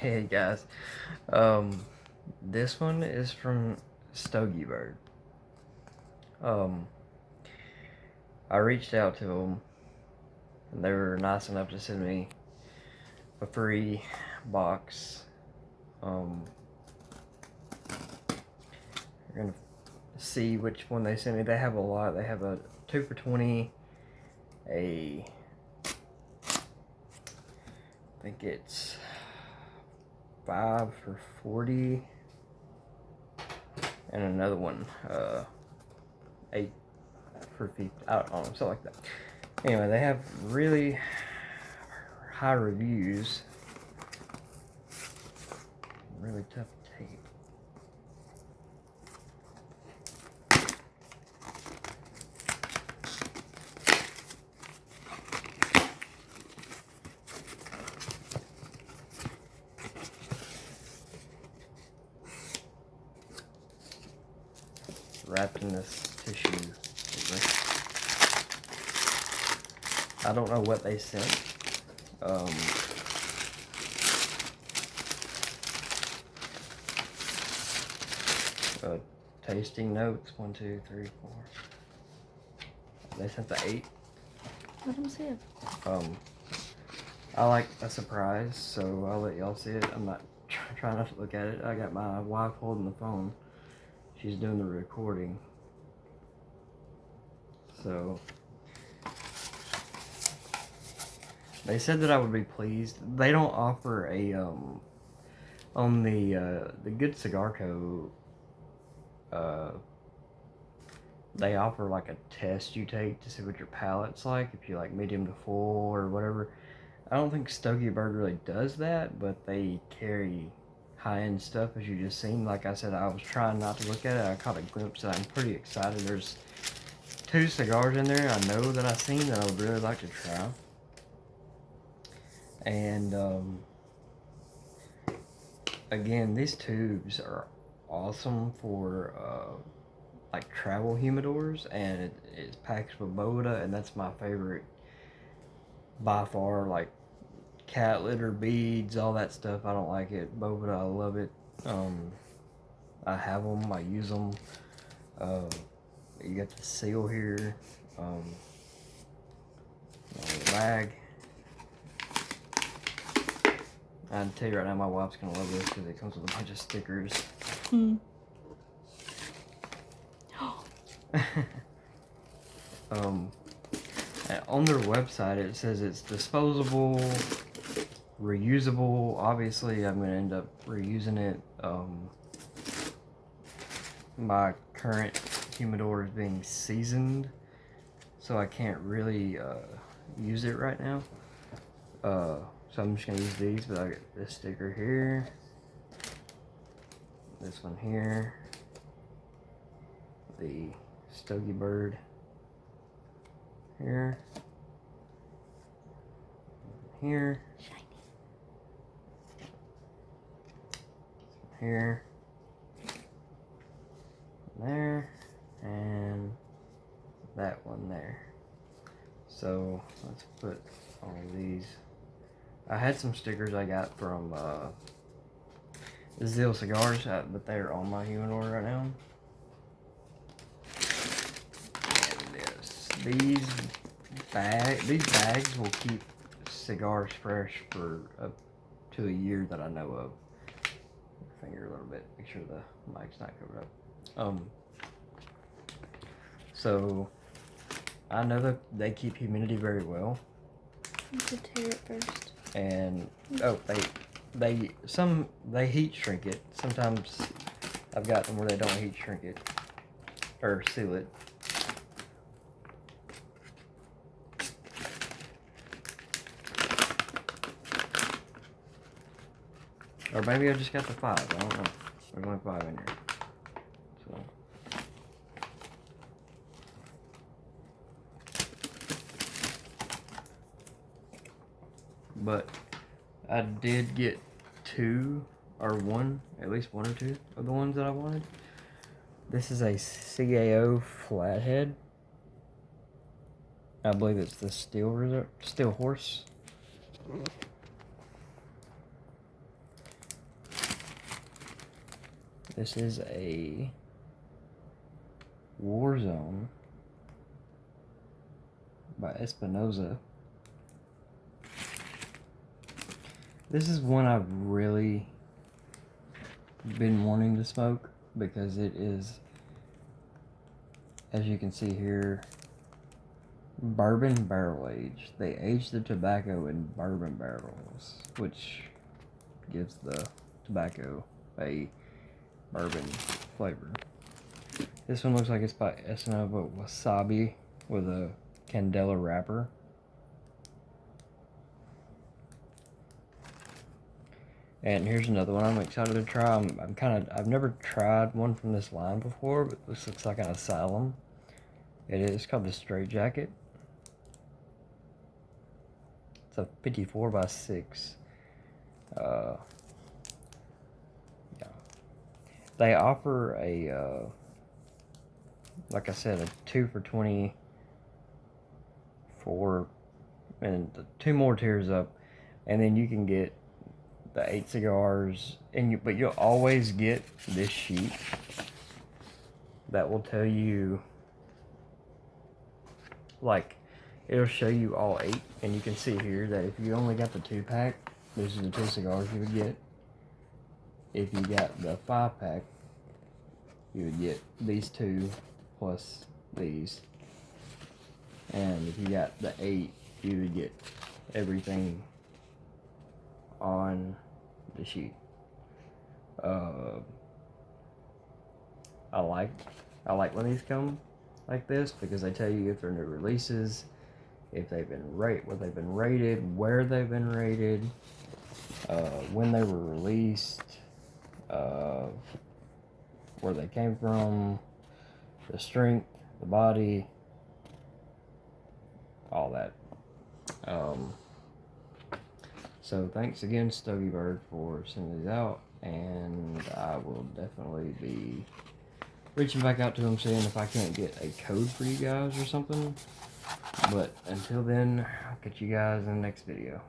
Hey guys, this one is from Stogie Bird. Um, I reached out to them, and they were nice enough to send me a free box. We're gonna see which one they sent me. They have a lot. They have a 2 for $20, I think it's 5 for $40, and another one, 8 for $50. I don't know, something like that. Anyway, they have really high reviews. Really tough tape. Wrapped in this tissue paper. I don't know what they sent. Tasting notes, 1, 2, 3, 4. They sent the 8. Let them see it. I like a surprise, so I'll let y'all see it. I'm not trying not to look at it. I got my wife holding the phone. She's doing the recording. So they said that I would be pleased. They don't offer a on the Good Cigar Co. They offer like a test you take to see what your palate's like, if you like medium to full or whatever. I don't think Stogie Bird really does that, but they carry high-end stuff, as you just seen. Like I said, I was trying not to look at it. I caught a glimpse and I'm pretty excited. There's 2 cigars in there I know that I've seen that I would really like to try. And again, these tubes are awesome for like travel humidors, and it's packed with Boda, and that's my favorite by far. Like cat litter, beads, all that stuff, I don't like it. Boda, I love it. I have them, I use them. You got the seal here, the bag. I can tell you right now, my wife's gonna love this because it comes with a bunch of stickers. On their website, it says it's disposable, reusable. Obviously, I'm gonna end up reusing it. My current humidor is being seasoned, so I can't really use it right now. So I'm just gonna use these, but I got this sticker here, this one here, the Stogie Bird here, here, here, there, and that one there. So let's put all of these. I had some stickers I got from Zil Cigars, but they're on my humidor right now. And these bags will keep cigars fresh for up to a year that I know of. Finger a little bit, make sure the mic's not covered up. So I know that they keep humidity very well. You should tear it first. And they heat shrink it. Sometimes I've got them where they don't heat shrink it or seal it. Or maybe I just got the 5. I don't know. There's only 5 in here. So but I did get 2 or 1, at least 1 or 2 of the ones that I wanted. This is a CAO flathead. I believe it's the Steel Horse. This is a Warzone by Espinosa. This is one I've really been wanting to smoke because it is, as you can see here, bourbon barrel aged. They age the tobacco in bourbon barrels, which gives the tobacco a bourbon flavor. This one looks like it's by Espinosa Wasabi with a Candela wrapper. And here's another one I'm excited to try. I've never tried one from this line before, but this looks like an Asylum. It is called the Straight Jacket. It's a 54 by 6. Yeah. They offer a, like I said, a 2 for $20 and the 2 more tiers up, and then you can get the 8 cigars, but you'll always get this sheet that will tell you, like, it'll show you all 8, and you can see here that if you only got the 2-pack, this is the 2 cigars you would get. If you got the 5-pack, you would get these 2 plus these, and if you got the 8, you would get everything on the sheet. I like when these come like this because they tell you if they're new releases, if they've been what they've been rated, where they've been rated, when they were released, where they came from, the strength, the body, all that. So thanks again, Stogie Bird, for sending these out, and I will definitely be reaching back out to them, seeing if I can't get a code for you guys or something. But until then, I'll catch you guys in the next video.